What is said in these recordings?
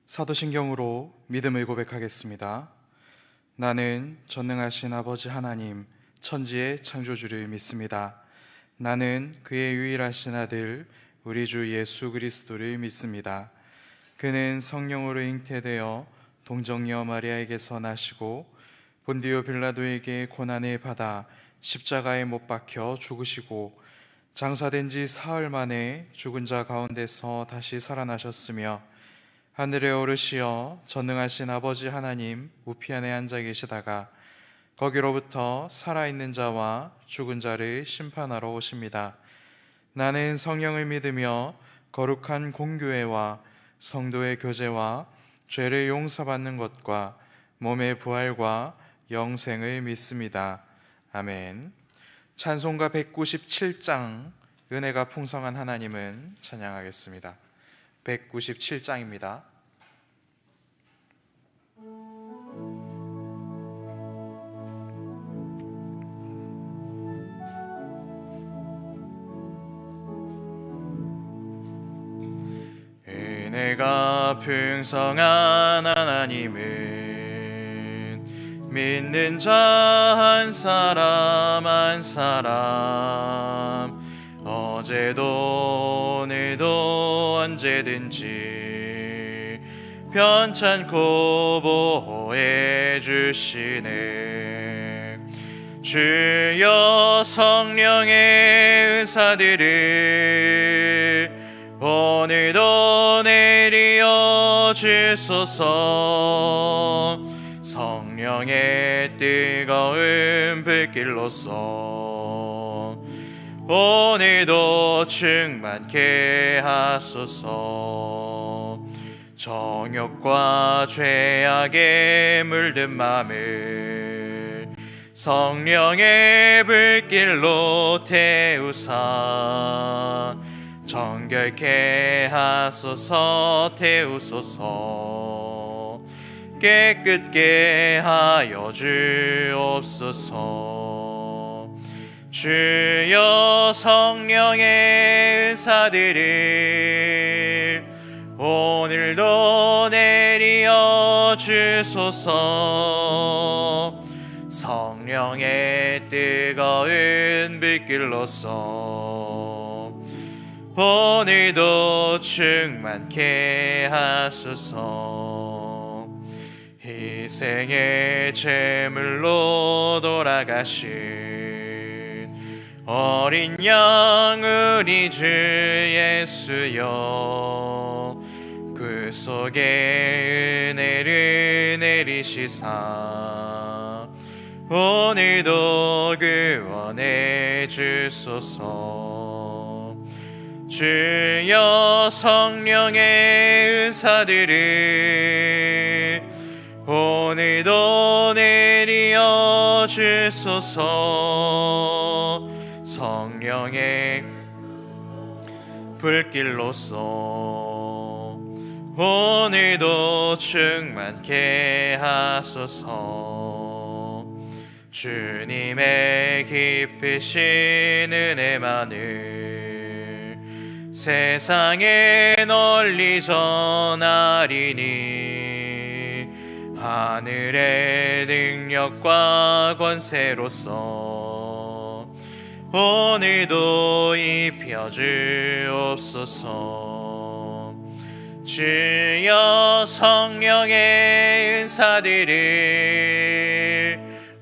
사도신경으로 믿음을 고백하겠습니다. 나는 전능하신 아버지 하나님, 천지의 창조주를 믿습니다. 나는 그의 유일하신 아들, 우리 주 예수 그리스도를 믿습니다. 그는 성령으로 잉태되어 동정녀 마리아에게서 나시고 본디오 빌라도에게 고난을 받아 십자가에 못 박혀 죽으시고 장사된 지 사흘 만에 죽은 자 가운데서 다시 살아나셨으며 하늘에 오르시어 전능하신 아버지 하나님 우편에 앉아 계시다가 거기로부터 살아있는 자와 죽은 자를 심판하러 오십니다. 나는 성령을 믿으며 거룩한 공교회와 성도의 교제와 죄를 용서받는 것과 몸의 부활과 영생을 믿습니다. 아멘. 찬송가 197장 은혜가 풍성한 하나님은 찬양하겠습니다. 197장입니다. 은혜가 풍성한 하나님은 믿는 자 한 사람 한 사람 어제도 오늘도 언제든지 편찮고 보호해 주시네. 주여 성령의 은사들을 오늘도 내리어 주소서. 성령의 뜨거운 불길로서 오늘도 충만케 하소서. 정욕과 죄악에 물든 맘을 성령의 불길로 태우사 정결케 하소서. 태우소서. 깨끗게 하여 주옵소서. 주여 성령의 은사들을 오늘도 내리어 주소서. 성령의 뜨거운 불길로서 오늘도 충만케 하소서. 희생의 제물로 돌아가신 어린 양 우리 주 예수여, 그 속에 은혜를 내리시사 오늘도 구원해 주소서. 주여 성령의 은사들을 오늘도 내리어 주소서. 성령의 불길로서 오늘도 충만케 하소서. 주님의 깊으신 은혜만을 세상에 널리 전하리니 하늘의 능력과 권세로서 오늘도 입혀 주옵소서. 주여 성령의 은사들을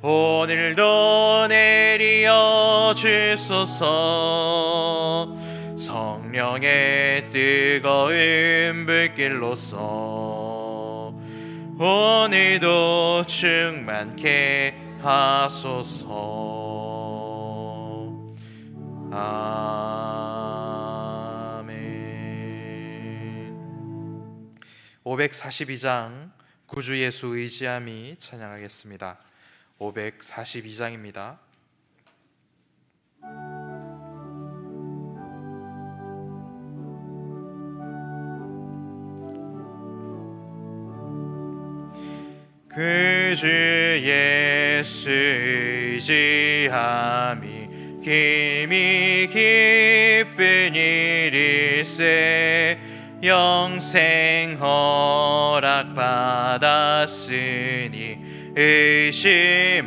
오늘도 내리어 주소서. 성령의 뜨거운 불길로서 오늘도 충만케 하소서. 아멘. 542장 구주 예수 의지함이 찬양하겠습니다. 542장입니다. 구주 예수 의지함이 힘이 기쁜 일일세. 영생 허락받았으니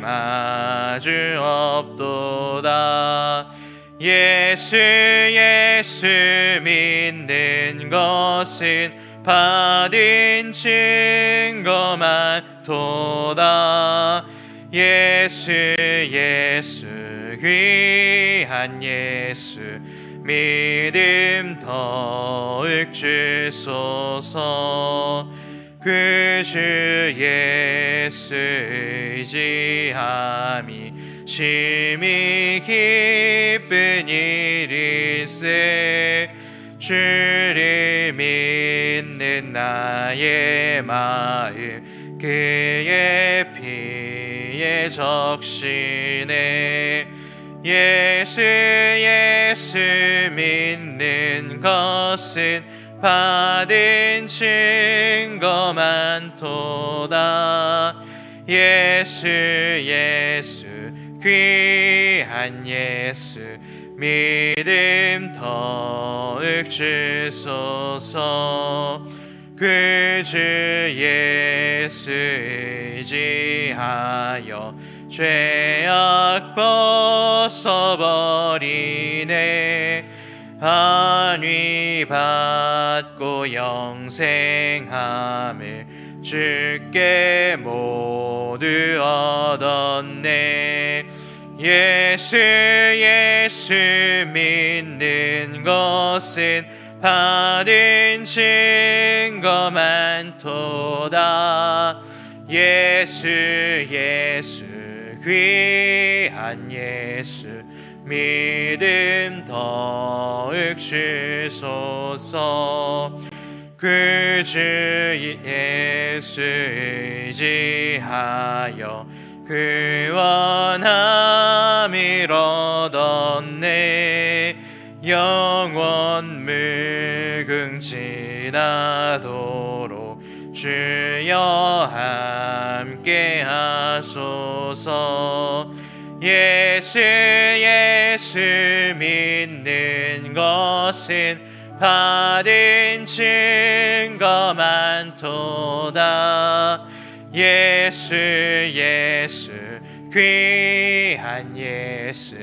의심하주 없도다. 예수 예수 믿는 것은 받은 증거만 도다. 예수 예수 귀한 예수 믿음 더욱 주소서. 그 주 예수 의지함이 심히 기쁜 일일세. 주를 믿는 나의 마음 그의 피에 적시네. 예수 예수 믿는 것은 받은 증거만 도다. 예수 예수 귀한 예수 믿음 더욱 주소서. 그 주 예수 의지하여 죄악 벗어버리네. 안위 받고 영생함을 주께 모두 얻었네. 예수 예수 믿는 것은 받은 증거만 도다. 예수 예수 귀한 예수 믿음 더욱 주소서. 그 주 예수 의지하여 그 원함을 얻었네. 영원 무궁지나도록 주여 함께 하소서. 예수 예수 믿는 것은 받은 증거만 도다. 예수 예수 귀한 예수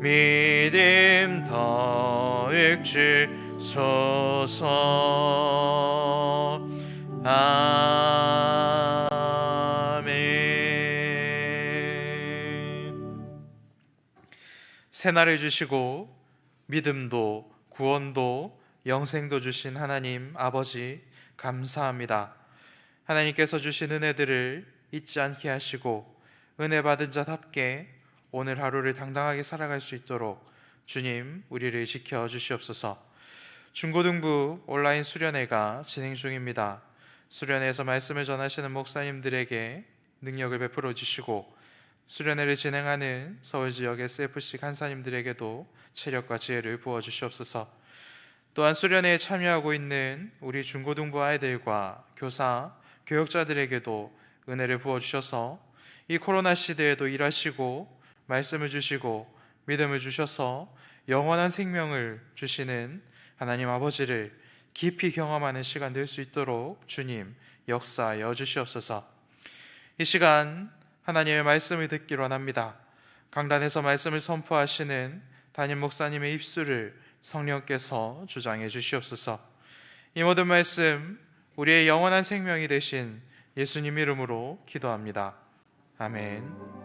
믿음 더욱 주소서. 아멘. 새날을 주시고 믿음도 구원도 영생도 주신 하나님 아버지 감사합니다. 하나님께서 주신 은혜들을 잊지 않게 하시고 은혜 받은 자답게 오늘 하루를 당당하게 살아갈 수 있도록 주님 우리를 지켜주시옵소서. 중고등부 온라인 수련회가 진행 중입니다. 수련회에서 말씀을 전하시는 목사님들에게 능력을 베풀어 주시고 수련회를 진행하는 서울지역 SFC 간사님들에게도 체력과 지혜를 부어 주시옵소서. 또한 수련회에 참여하고 있는 우리 중고등부 아이들과 교사, 교역자들에게도 은혜를 부어 주셔서 이 코로나 시대에도 일하시고 말씀을 주시고 믿음을 주셔서 영원한 생명을 주시는 하나님 아버지를 깊이 경험하는 시간 될 수 있도록 주님 역사하여 주시옵소서. 이 시간 하나님의 말씀을 듣기로 원합니다. 강단에서 말씀을 선포하시는 담임 목사님의 입술을 성령께서 주장해 주시옵소서. 이 모든 말씀 우리의 영원한 생명이 되신 예수님 이름으로 기도합니다. 아멘.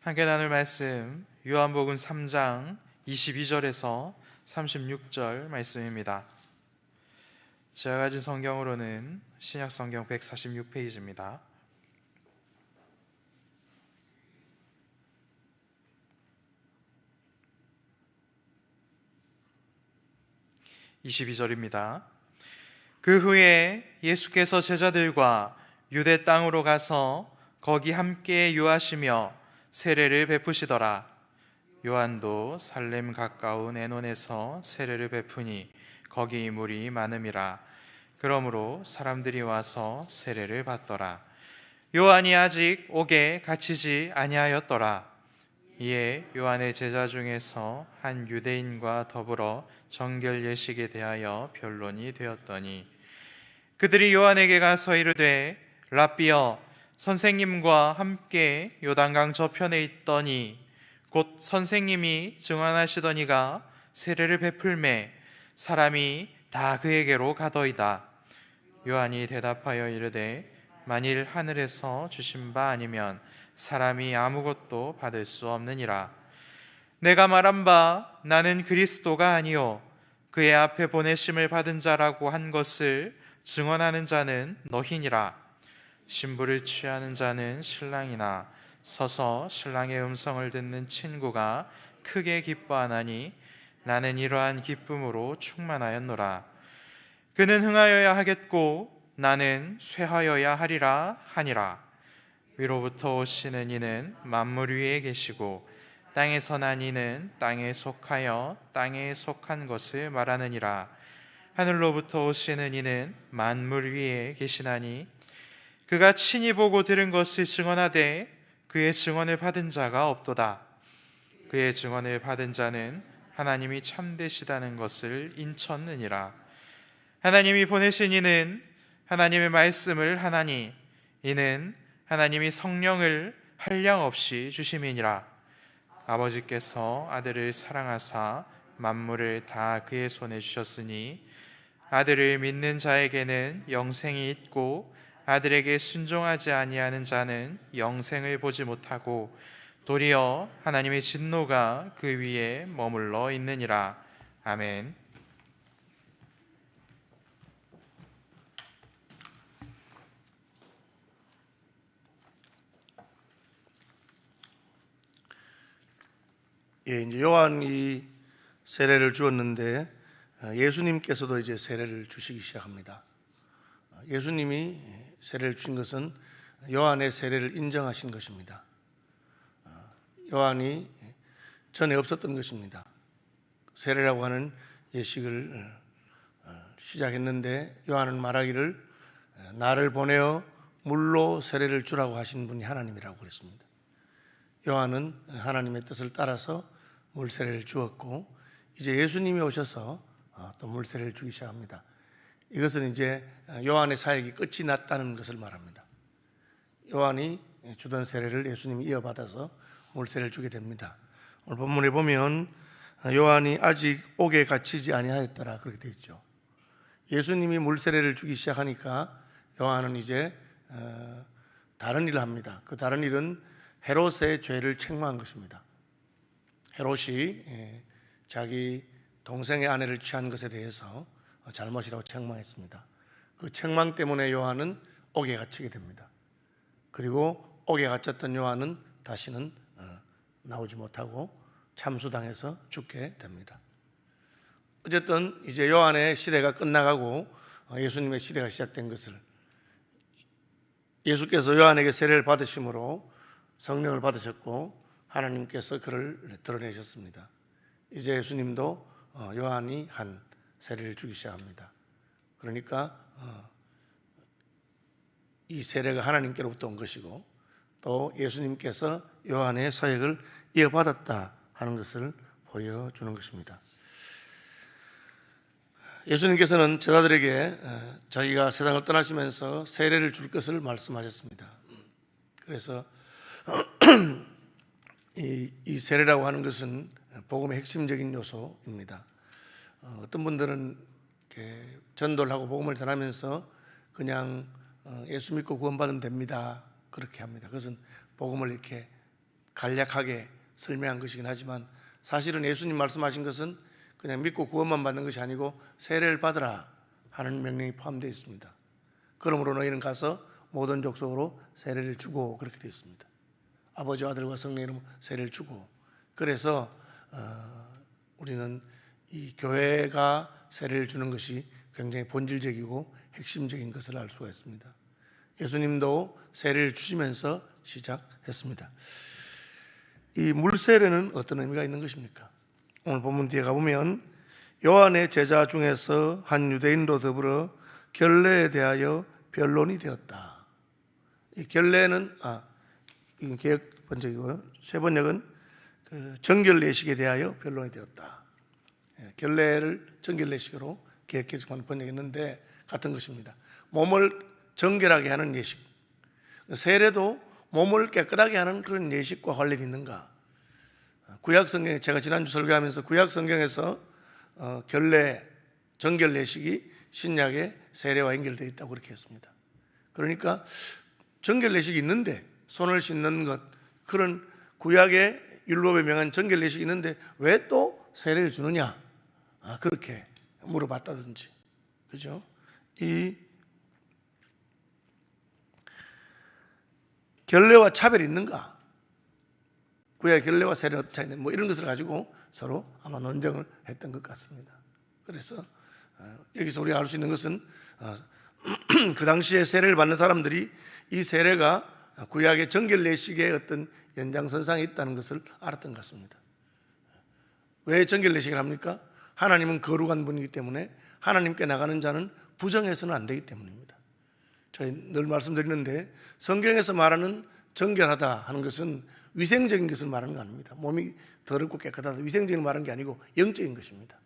함께 나눌 말씀 요한복음 3장 22절에서 36절 말씀입니다. 제가 가진 성경으로는 신약성경 146페이지입니다. 22절입니다. 그 후에 예수께서 제자들과 유대 땅으로 가서 거기 함께 유하시며 세례를 베푸시더라. 요한도 살렘 가까운 에논에서 세례를 베푸니 거기 물이 많음이라. 그러므로 사람들이 와서 세례를 받더라. 요한이 아직 옥에 갇히지 아니하였더라. 이에 요한의 제자 중에서 한 유대인과 더불어 정결 예식에 대하여 변론이 되었더니 그들이 요한에게 가서 이르되 랍비여, 선생님과 함께 요단강 저편에 있더니 곧 선생님이 증언하시더니가 세례를 베풀매 사람이 다 그에게로 가더이다. 요한이 대답하여 이르되 만일 하늘에서 주신 바 아니면 사람이 아무것도 받을 수 없느니라. 내가 말한 바 나는 그리스도가 아니요 그의 앞에 보내심을 받은 자라고 한 것을 증언하는 자는 너희니라. 신부를 취하는 자는 신랑이나 서서 신랑의 음성을 듣는 친구가 크게 기뻐하나니 나는 이러한 기쁨으로 충만하였노라. 그는 흥하여야 하겠고 나는 쇠하여야 하리라 하니라. 위로부터 오시는 이는 만물 위에 계시고 땅에서 난 이는 땅에 속하여 땅에 속한 것을 말하느니라. 하늘로부터 오시는 이는 만물 위에 계시나니 그가 친히 보고 들은 것을 증언하되 그의 증언을 받은 자가 없도다. 그의 증언을 받은 자는 하나님이 참되시다는 것을 인쳤느니라. 하나님이 보내신 이는 하나님의 말씀을 하나니 이는 하나님이 성령을 한량없이 주심이니라. 아버지께서 아들을 사랑하사 만물을 다 그의 손에 주셨으니 아들을 믿는 자에게는 영생이 있고 아들에게 순종하지 아니하는 자는 영생을 보지 못하고 도리어 하나님의 진노가 그 위에 머물러 있느니라. 아멘. 이제 요한이 세례를 주었는데 예수님께서도 이제 세례를 주시기 시작합니다. 예수님이 세례를 주신 것은 요한의 세례를 인정하신 것입니다. 요한이 전에 없었던 것입니다. 세례라고 하는 예식을 시작했는데 요한은 말하기를 나를 보내어 물로 세례를 주라고 하신 분이 하나님이라고 그랬습니다. 요한은 하나님의 뜻을 따라서 물세례를 주었고 이제 예수님이 오셔서 또 물세례를 주기 시작합니다. 이것은 이제 요한의 사역이 끝이 났다는 것을 말합니다. 요한이 주던 세례를 예수님이 이어받아서 물세례를 주게 됩니다. 오늘 본문에 보면 요한이 아직 옥에 갇히지 아니하였더라 그렇게 되어 있죠. 예수님이 물세례를 주기 시작하니까 요한은 이제 다른 일을 합니다. 그 다른 일은 헤롯의 죄를 책망한 것입니다. 헤롯이 자기 동생의 아내를 취한 것에 대해서 잘못이라고 책망했습니다. 그 책망 때문에 요한은 옥에 갇히게 됩니다. 그리고 옥에 갇혔던 요한은 다시는 나오지 못하고 참수당해서 죽게 됩니다. 어쨌든 이제 요한의 시대가 끝나가고 예수님의 시대가 시작된 것을 예수께서 요한에게 세례를 받으심으로 성령을 받으셨고 하나님께서 그를 드러내셨습니다. 이제 예수님도 요한이 한 세례를 주기 시작합니다. 그러니까 이 세례가 하나님께로부터 온 것이고 또 예수님께서 요한의 사역을 이어받았다 하는 것을 보여주는 것입니다. 예수님께서는 제자들에게 자기가 세상을 떠나시면서 세례를 줄 것을 말씀하셨습니다. 그래서 이 세례라고 하는 것은 복음의 핵심적인 요소입니다. 어떤 분들은 이렇게 전도를 하고 복음을 전하면서 그냥 예수 믿고 구원받으면 됩니다 그렇게 합니다. 그것은 복음을 이렇게 간략하게 설명한 것이긴 하지만 사실은 예수님 말씀하신 것은 그냥 믿고 구원만 받는 것이 아니고 세례를 받으라 하는 명령이 포함되어 있습니다. 그러므로 너희는 가서 모든 족속으로 세례를 주고 그렇게 되어 있습니다. 아버지와 아들과 성령의 이름으로 세례를 주고 그래서 우리는 이 교회가 세례를 주는 것이 굉장히 본질적이고 핵심적인 것을 알 수가 있습니다. 예수님도 세례를 주시면서 시작했습니다. 이 물세례는 어떤 의미가 있는 것입니까? 오늘 본문 뒤에 가보면 요한의 제자 중에서 한 유대인도 더불어 결례에 대하여 변론이 되었다. 이 결례는 이 개역 번역이고요. 세 번역은 정결례식에 대하여 변론이 되었다. 결례를 정결례식으로 개역해서 번역했는데 같은 것입니다. 몸을 정결하게 하는 예식. 세례도 몸을 깨끗하게 하는 그런 예식과 관련이 있는가? 구약 성경에 제가 지난주 설교하면서 구약 성경에서 결례, 정결례식이 신약의 세례와 연결되어 있다고 그렇게 했습니다. 그러니까 정결례식이 있는데 손을 씻는 것, 그런 구약의 율법에 명한 정결례식이 있는데 왜 또 세례를 주느냐? 그렇게 물어봤다든지, 그죠? 이 결례와 차별이 있는가? 구약 결례와 세례는 어떤 차이인데 뭐 이런 것을 가지고 서로 아마 논쟁을 했던 것 같습니다. 그래서 여기서 우리가 알 수 있는 것은 그 당시에 세례를 받는 사람들이 이 세례가 구약의 정결례식의 어떤 연장선상에 있다는 것을 알았던 것 같습니다. 왜 정결례식을 합니까? 하나님은 거룩한 분이기 때문에 하나님께 나가는 자는 부정해서는 안 되기 때문입니다. 저희 늘 말씀드리는데 성경에서 말하는 정결하다 하는 것은 위생적인 것을 말하는 거 아닙니다. 몸이 더럽고 깨끗하다 위생적인 말하는 게 아니고 영적인 것입니다.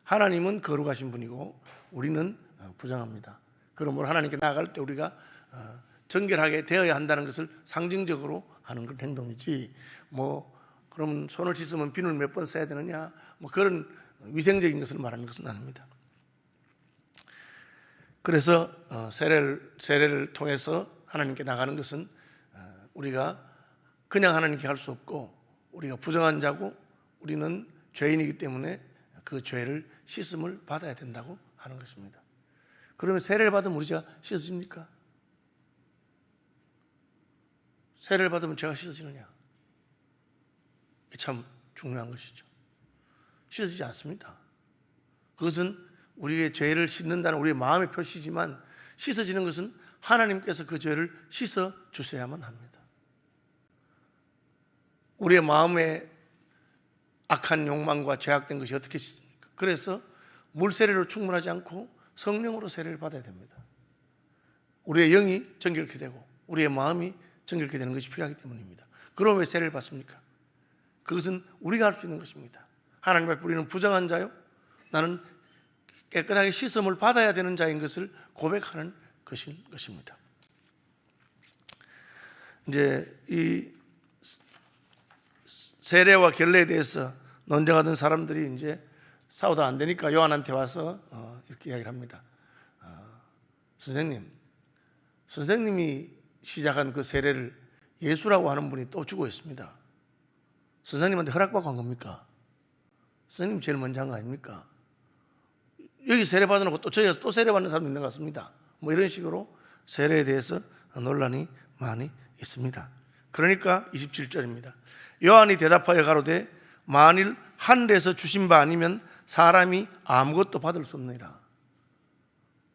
하나님은 거룩하신 분이고 우리는 부정합니다. 그러므로 하나님께 나아갈 때 우리가 정결하게 되어야 한다는 것을 상징적으로 하는 그런 행동이지, 뭐 그러면 손을 씻으면 비누를 몇 번 써야 되느냐, 뭐 그런 위생적인 것을 말하는 것은 아닙니다. 그래서 세례를 통해서 하나님께 나가는 것은 우리가 그냥 하나님께 갈 수 없고 우리가 부정한 자고 우리는 죄인이기 때문에 그 죄를 씻음을 받아야 된다고 하는 것입니다. 그러면 세례를 받으면 우리 죄가 씻어집니까? 세례를 받으면 죄가 씻어지느냐? 참 중요한 것이죠. 씻어지지 않습니다. 그것은 우리의 죄를 씻는다는 우리의 마음의 표시지만 씻어지는 것은 하나님께서 그 죄를 씻어 주셔야만 합니다. 우리의 마음에 악한 욕망과 죄악된 것이 어떻게 씻습니까? 그래서 물세례로 충분하지 않고 성령으로 세례를 받아야 됩니다. 우리의 영이 정결케 되고 우리의 마음이 정결케 되는 것이 필요하기 때문입니다. 그럼 왜 세례를 받습니까? 그것은 우리가 할 수 있는 것입니다. 하나님 앞에 우리는 부정한 자요, 나는 깨끗하게 씻음을 받아야 되는 자인 것을 고백하는 것입니다. 이제 이 세례와 결례에 대해서 논쟁하던 사람들이 이제 싸우다 안 되니까 요한한테 와서 이렇게 이야기를 합니다. 선생님이 시작한 그 세례를 예수라고 하는 분이 또 주고 있습니다. 선생님한테 허락받고 한 겁니까? 선생님 제일 먼저 한 거 아닙니까? 여기 세례 받아놓고 또 저기서 또 세례 받는 사람 있는 것 같습니다. 뭐 이런 식으로 세례에 대해서 논란이 많이 있습니다. 그러니까 27절입니다. 요한이 대답하여 가로되 만일 하늘에서 주신 바 아니면 사람이 아무것도 받을 수 없느니라.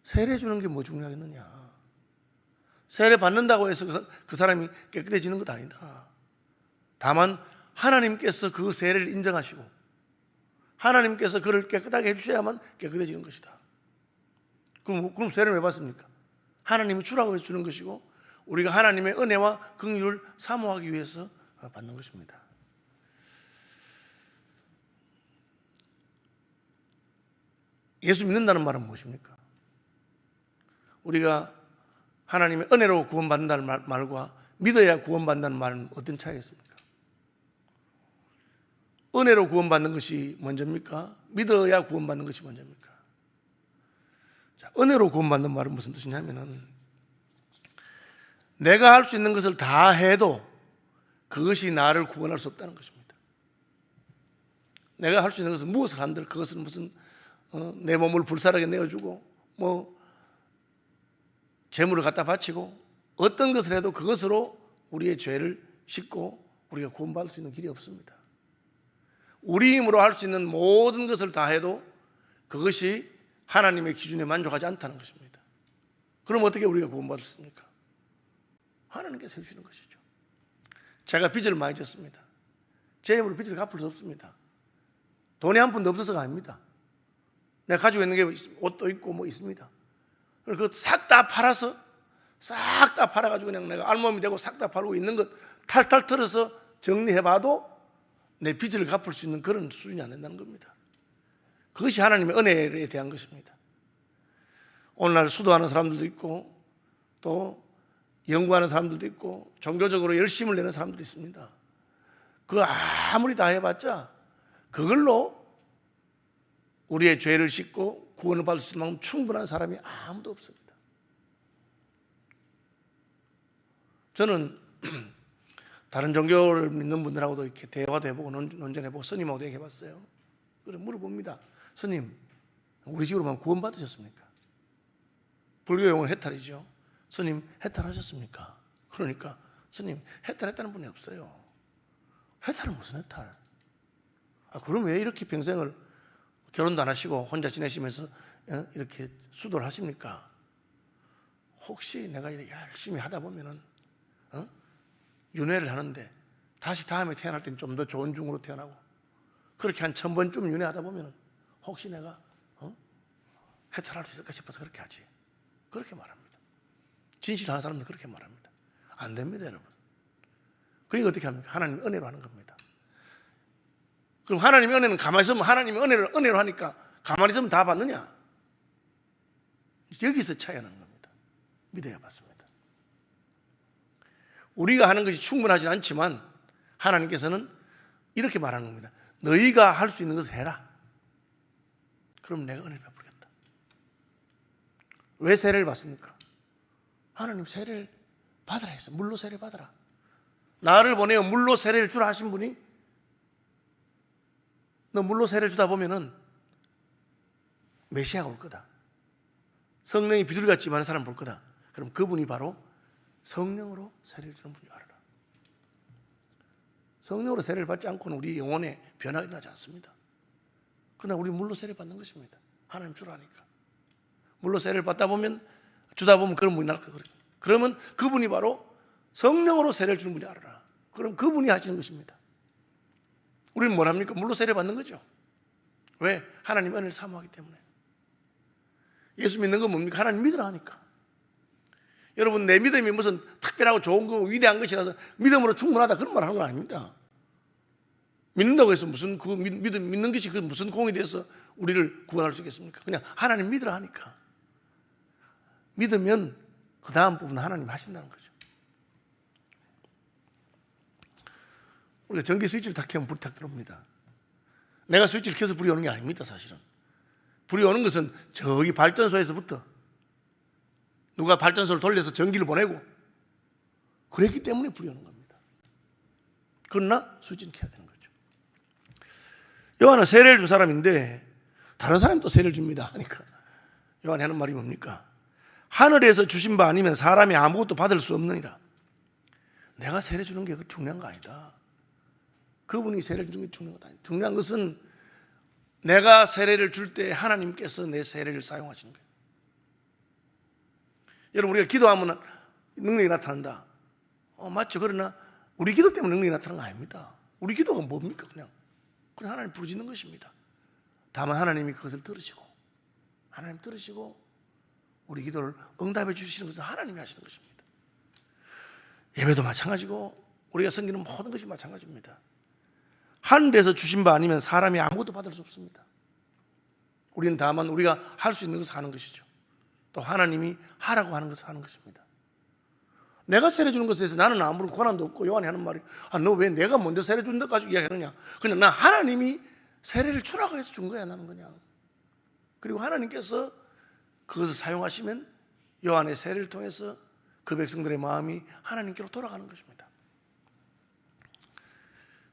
세례 주는 게 뭐 중요하겠느냐? 세례 받는다고 해서 그 사람이 깨끗해지는 것 아니다. 다만 하나님께서 그 세례를 인정하시고 하나님께서 그를 깨끗하게 해주셔야만 깨끗해지는 것이다. 그럼 세례를 왜 받습니까? 하나님이 주라고 해서 주는 것이고 우리가 하나님의 은혜와 긍휼을 사모하기 위해서 받는 것입니다. 예수 믿는다는 말은 무엇입니까? 우리가 하나님의 은혜로 구원받는다는 말과 믿어야 구원받는다는 말은 어떤 차이가 있습니까? 은혜로 구원받는 것이 먼저입니까? 믿어야 구원받는 것이 먼저입니까? 자, 은혜로 구원받는 말은 무슨 뜻이냐면은 내가 할 수 있는 것을 다 해도 그것이 나를 구원할 수 없다는 것입니다. 내가 할 수 있는 것은 무엇을 한들 그것은 무슨 내 몸을 불살하게 내어주고 뭐 재물을 갖다 바치고 어떤 것을 해도 그것으로 우리의 죄를 씻고 우리가 구원받을 수 있는 길이 없습니다. 우리 힘으로 할 수 있는 모든 것을 다 해도 그것이 하나님의 기준에 만족하지 않다는 것입니다. 그럼 어떻게 우리가 구원받았습니까? 하나님께서 해주시는 것이죠. 제가 빚을 많이 졌습니다. 제 힘으로 빚을 갚을 수 없습니다. 돈이 한 푼도 없어서가 아닙니다. 내가 가지고 있는 게 옷도 있고 뭐 있습니다. 그거 싹 다 팔아서 싹 다 팔아가지고 그냥 내가 알몸이 되고 싹 다 팔고 있는 것 탈탈 털어서 정리해봐도 내 빚을 갚을 수 있는 그런 수준이 안 된다는 겁니다. 그것이 하나님의 은혜에 대한 것입니다. 오늘날 수도하는 사람들도 있고 또 연구하는 사람들도 있고 종교적으로 열심을 내는 사람들도 있습니다. 그거 아무리 다 해봤자 그걸로 우리의 죄를 씻고 구원을 받을 수 있는 만큼 충분한 사람이 아무도 없습니다. 저는 다른 종교를 믿는 분들하고도 이렇게 대화도 해보고 논쟁해보고 스님하고도 얘기해봤어요. 그래 물어봅니다. 스님, 우리 집으로만 구원 받으셨습니까? 불교 용어는 해탈이죠. 스님, 해탈하셨습니까? 그러니까 스님, 해탈했다는 분이 없어요. 해탈은 무슨 해탈? 그럼 왜 이렇게 평생을 결혼도 안 하시고 혼자 지내시면서 이렇게 수도를 하십니까? 혹시 내가 이렇게 열심히 하다 보면은 윤회를 하는데 다시 다음에 태어날 때는 좀 더 좋은 중으로 태어나고 그렇게 한 1000번쯤 윤회하다 보면은 혹시 내가 해탈할 수 있을까 싶어서 그렇게 하지. 그렇게 말합니다. 진실하는 사람들 그렇게 말합니다. 안 됩니다, 여러분. 그러니까 어떻게 합니까? 하나님 은혜로 하는 겁니다. 그럼 하나님의 은혜는 가만히 있으면 하나님의 은혜로 하니까 가만히 있으면 다 받느냐? 여기서 차이가 나는 겁니다. 믿어야 받습니다. 우리가 하는 것이 충분하지 않지만 하나님께서는 이렇게 말하는 겁니다. 너희가 할 수 있는 것을 해라. 그럼 내가 은혜를 베풀겠다. 왜 세례를 받습니까? 하나님 세례를 받으라 했어. 물로 세례 받으라. 나를 보내어 물로 세례를 주라 하신 분이 너 물로 세례를 주다 보면은 메시아가 올 거다. 성령이 비둘기같이 많은 사람 볼 거다. 그럼 그분이 바로 성령으로 세례를 주는 분이 알아라. 성령으로 세례를 받지 않고는 우리 영혼에 변화가 일어나지 않습니다. 그러나 우리 물로 세례 받는 것입니다. 하나님 주라니까. 물로 세례를 받다 보면 주다 보면 그런 분이 날 거예요. 그러면 그분이 바로 성령으로 세례를 주는 분이 알아라. 그럼 그분이 하시는 것입니다. 우리는 뭘 합니까? 물로 세례 받는 거죠. 왜? 하나님 은혜를 사모하기 때문에. 예수 믿는 건 뭡니까? 하나님 믿으라 하니까. 여러분, 내 믿음이 무슨 특별하고 좋은 거 위대한 것이라서 믿음으로 충분하다 그런 말 하는 건 아닙니다. 믿는다고 해서 무슨 그 믿는 것이 그 무슨 공이 돼서 우리를 구원할 수 있겠습니까? 그냥 하나님 믿으라 하니까. 믿으면 그 다음 부분은 하나님 하신다는 거죠. 우리가 전기 스위치를 탁 켜면 불이 탁 들어옵니다. 내가 스위치를 켜서 불이 오는 게 아닙니다, 사실은. 불이 오는 것은 저기 발전소에서부터 누가 발전소를 돌려서 전기를 보내고 그랬기 때문에 불이 오는 겁니다. 그러나 스위치는 켜야 되는 거죠. 요한은 세례를 준 사람인데 다른 사람이 또 세례를 줍니다 하니까 요한이 하는 말이 뭡니까? 하늘에서 주신 바 아니면 사람이 아무것도 받을 수 없느니라. 내가 세례 주는 게 중요한 거 아니다. 그분이 세례를 주는 게 중요한 것 아니다. 중요한 것은 내가 세례를 줄 때 하나님께서 내 세례를 사용하시는 거예요. 여러분, 우리가 기도하면 능력이 나타난다. 맞죠. 그러나 우리 기도 때문에 능력이 나타나는 거 아닙니다. 우리 기도가 뭡니까? 그냥 하나님 부르짖는 것입니다. 다만 하나님이 그것을 들으시고 하나님 들으시고 우리 기도를 응답해 주시는 것은 하나님이 하시는 것입니다. 예배도 마찬가지고 우리가 섬기는 모든 것이 마찬가지입니다. 하늘에서 주신 바 아니면 사람이 아무것도 받을 수 없습니다. 우리는 다만 우리가 할 수 있는 것을 하는 것이죠. 또 하나님이 하라고 하는 것을 하는 것입니다. 내가 세례 주는 것에 대해서 나는 아무런 권한도 없고 요한이 하는 말이 너 왜 내가 먼저 세례 준 데 가지고 이야기하느냐. 그냥 나 하나님이 세례를 주라고 해서 준 거야 나는 그냥. 그리고 하나님께서 그것을 사용하시면 요한의 세례를 통해서 그 백성들의 마음이 하나님께로 돌아가는 것입니다.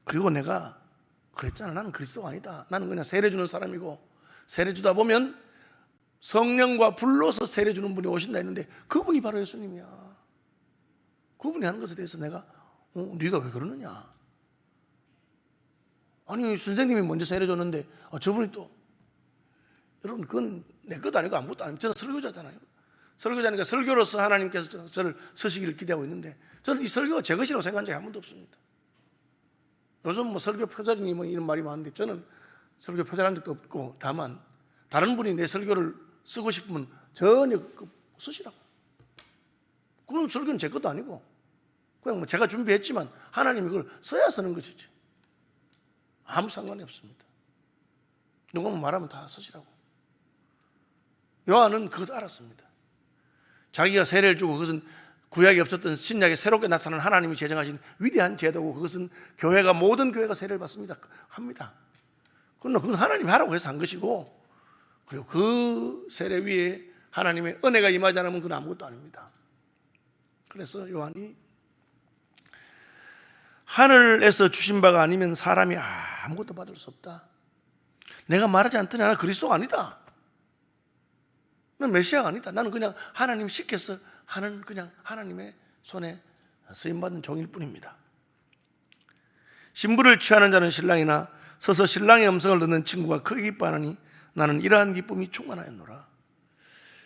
그리고 내가 그랬잖아. 나는 그리스도가 아니다. 나는 그냥 세례 주는 사람이고 세례 주다 보면 성령과 불로서 세례 주는 분이 오신다 했는데 그분이 바로 예수님이야. 그분이 하는 것에 대해서 내가 네가 왜 그러느냐. 아니 선생님이 먼저 세례 줬는데 저분이 또. 여러분 그건 내 것도 아니고 아무것도 아니고 저는 설교자잖아요. 설교자니까 설교로서 하나님께서 저를 서시기를 기대하고 있는데 저는 이 설교가 제 것이라고 생각한 적이 한 번도 없습니다. 요즘 뭐 설교 표절이니 뭐 이런 말이 많은데 저는 설교 표절한 적도 없고, 다만 다른 분이 내 설교를 쓰고 싶으면 전혀 쓰시라고. 그럼 설교는 제 것도 아니고 그냥 뭐 제가 준비했지만 하나님이 그걸 써야 쓰는 것이지 아무 상관이 없습니다. 누가 뭐 말하면 다 쓰시라고. 요한은 그것을 알았습니다. 자기가 세례를 주고 그것은 구약에 없었던 신약에 새롭게 나타난 하나님이 제정하신 위대한 제도고, 그것은 교회가, 모든 교회가 세례를 받습니다. 합니다. 그러나 그건 하나님이 하라고 해서 한 것이고, 그리고 그 세례 위에 하나님의 은혜가 임하지 않으면 그건 아무것도 아닙니다. 그래서 요한이 하늘에서 주신 바가 아니면 사람이 아무것도 받을 수 없다. 내가 말하지 않더니 나는 그리스도가 아니다. 나는 메시아가 아니다. 나는 그냥 하나님 시켜서 하는 그냥 하나님의 손에 쓰임받은 종일 뿐입니다. 신부를 취하는 자는 신랑이나 서서 신랑의 음성을 듣는 친구가 크게 기뻐하느니 나는 이러한 기쁨이 충만하였노라.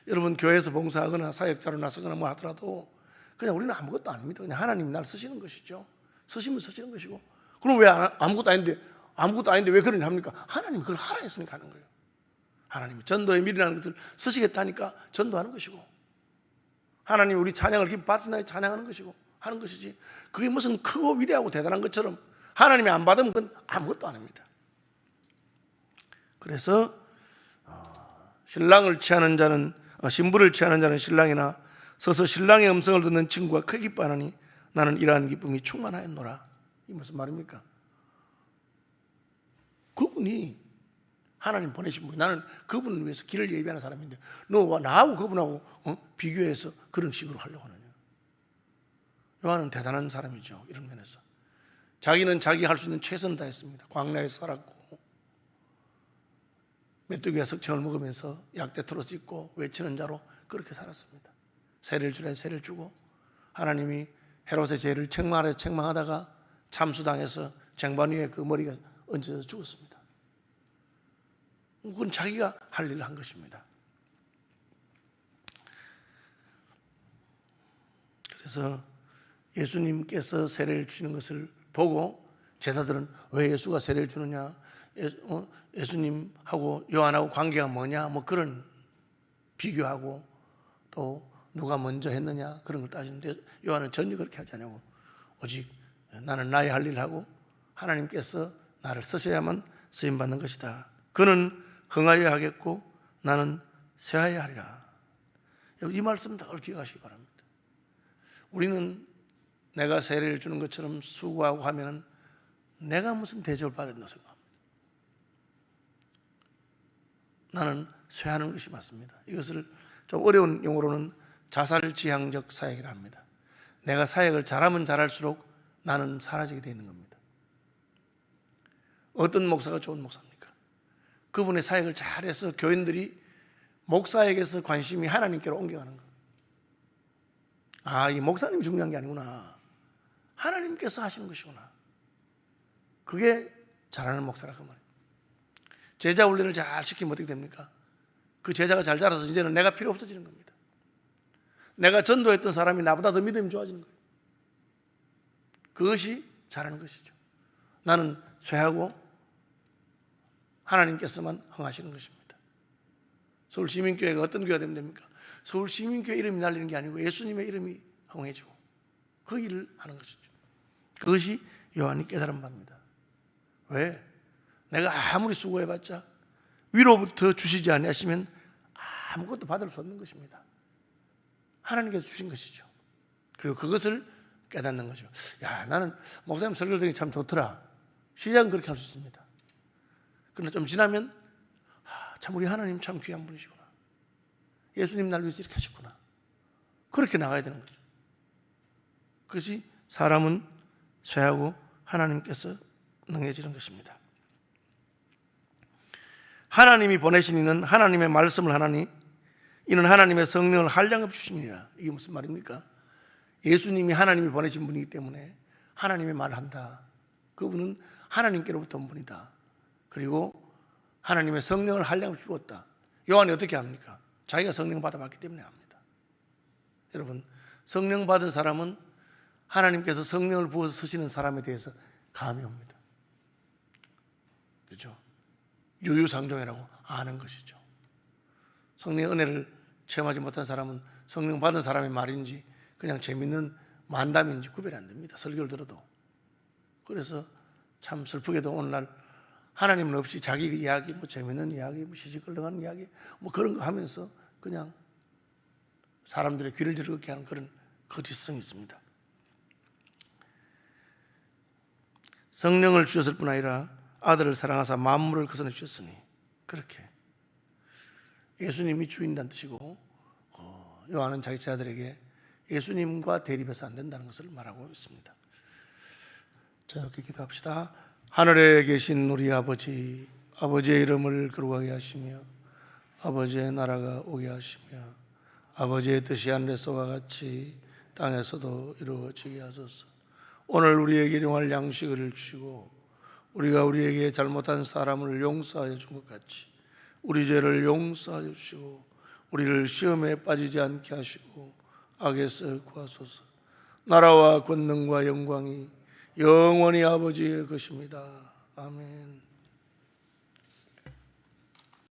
여러분 교회에서 봉사하거나 사역자로 나서거나 뭐 하더라도 그냥 우리는 아무것도 아닙니다. 그냥 하나님이 날 쓰시는 것이죠. 쓰시면 쓰시는 것이고. 그럼 왜 아무것도 아닌데 왜 그러냐 합니까? 하나님이 그걸 하라 했으니까 하는 거예요. 하나님이 전도의 미리라는 것을 쓰시겠다니까 전도하는 것이고, 하나님이 우리 찬양을 기뻐 받으나 찬양하는 것이고 하는 것이지, 그게 무슨 크고 위대하고 대단한 것처럼 하나님이 안 받으면 그건 아무것도 아닙니다. 그래서 신부를 취하는 자는 신랑이나 서서 신랑의 음성을 듣는 친구가 크게 기뻐하느니 나는 이러한 기쁨이 충만하였노라. 이 무슨 말입니까? 그분이 하나님 보내신 분, 나는 그분을 위해서 길을 예비하는 사람인데 너와 나하고 그분하고 비교해서 그런 식으로 하려고 하느냐. 요한은 대단한 사람이죠. 이런 면에서 자기는 자기 할 수 있는 최선을 다했습니다. 광야에서 살았고 메뚜기와 석청을 먹으면서 약대토로 찢고 외치는 자로 그렇게 살았습니다. 세례를 주라 세례를 주고, 하나님이 헤롯의 죄를 책망하다가 참수당해서 쟁반 위에 그 머리가 얹어져 죽었습니다. 그건 자기가 할 일을 한 것입니다. 그래서 예수님께서 세례를 주시는 것을 보고 제자들은 왜 예수가 세례를 주느냐, 예수님하고 요한하고 관계가 뭐냐, 뭐 그런 비교하고 또 누가 먼저 했느냐 그런 걸 따지는데, 요한은 전혀 그렇게 하지 않냐고. 오직 나는 나의 할 일을 하고 하나님께서 나를 쓰셔야만 쓰임받는 것이다. 그는 흥하여야 하겠고 나는 쇠하여야 하리라. 이 말씀 늘 기억하시기 바랍니다. 우리는 내가 세례를 주는 것처럼 수고하고 하면 내가 무슨 대접을 받았나 생각합니다. 나는 쇠하는 것이 맞습니다. 이것을 좀 어려운 용어로는 자살지향적 사역이라 합니다. 내가 사역을 잘하면 잘할수록 나는 사라지게 되어 있는 겁니다. 어떤 목사가 좋은 목사입니까? 그분의 사역을 잘해서 교인들이 목사에게서 관심이 하나님께로 옮겨가는 거예요. 아, 이 목사님이 중요한 게 아니구나, 하나님께서 하시는 것이구나. 그게 잘하는 목사라 그 말이에요. 제자 훈련을 잘 시키면 어떻게 됩니까? 그 제자가 잘 자라서 이제는 내가 필요 없어지는 겁니다. 내가 전도했던 사람이 나보다 더 믿음이 좋아지는 거예요. 그것이 잘하는 것이죠. 나는 쇠하고 하나님께서만 흥하시는 것입니다. 서울시민교회가 어떤 교회가 되면 됩니까? 서울시민교회 이름이 날리는 게 아니고 예수님의 이름이 흥해지고 그 일을 하는 것이죠. 그것이 요한이 깨달은 바입니다. 왜? 내가 아무리 수고해봤자 위로부터 주시지 아니하시면 아무것도 받을 수 없는 것입니다. 하나님께서 주신 것이죠. 그리고 그것을 깨닫는 거죠. 야, 나는 목사님 설교를 들으니 참 좋더라. 시작은 그렇게 할 수 있습니다. 그러나 좀 지나면 참 우리 하나님 참 귀한 분이시구나, 예수님 날 위해서 이렇게 하셨구나, 그렇게 나가야 되는 거죠. 그것이 사람은 쇠하고 하나님께서 능해지는 것입니다. 하나님이 보내신 이는 하나님의 말씀을 하나니 이는 하나님의 성령을 한량없이 주심이니라. 이게 무슨 말입니까? 예수님이 하나님이 보내신 분이기 때문에 하나님의 말을 한다. 그분은 하나님께로부터 온 분이다. 그리고 하나님의 성령을 한량을 주었다. 요한이 어떻게 합니까? 자기가 성령 받아봤기 때문에 합니다. 여러분, 성령 받은 사람은 하나님께서 성령을 부어서 쓰시는 사람에 대해서 감이 옵니다. 그렇죠? 유유상종이라고 아는 것이죠. 성령의 은혜를 체험하지 못한 사람은 성령 받은 사람의 말인지 그냥 재밌는 만담인지 구별이 안 됩니다. 설교를 들어도. 그래서 참 슬프게도 오늘날 하나님은 없이 자기 이야기, 뭐 재밌는 이야기, 뭐 시시껄렁한 이야기, 뭐 그런 거 하면서 그냥 사람들의 귀를 즐겁게 하는 그런 거짓성이 있습니다. 성령을 주셨을 뿐 아니라 아들을 사랑하사 만물을 그 손에 주셨으니, 그렇게 예수님이 주인이란 뜻이고, 요한은 자기 제자들에게 예수님과 대립해서 안 된다는 것을 말하고 있습니다. 자, 이렇게 기도합시다. 하늘에 계신 우리 아버지, 아버지의 이름을 거룩하게 하시며 아버지의 나라가 오게 하시며 아버지의 뜻이 하늘에서와 같이 땅에서도 이루어지게 하소서. 오늘 우리에게 일용할 양식을 주시고 우리가 우리에게 잘못한 사람을 용서하여 준 것 같이 우리 죄를 용서하여 주시고 우리를 시험에 빠지지 않게 하시고 악에서 구하소서. 나라와 권능과 영광이 영원히 아버지의 것입니다. 아멘.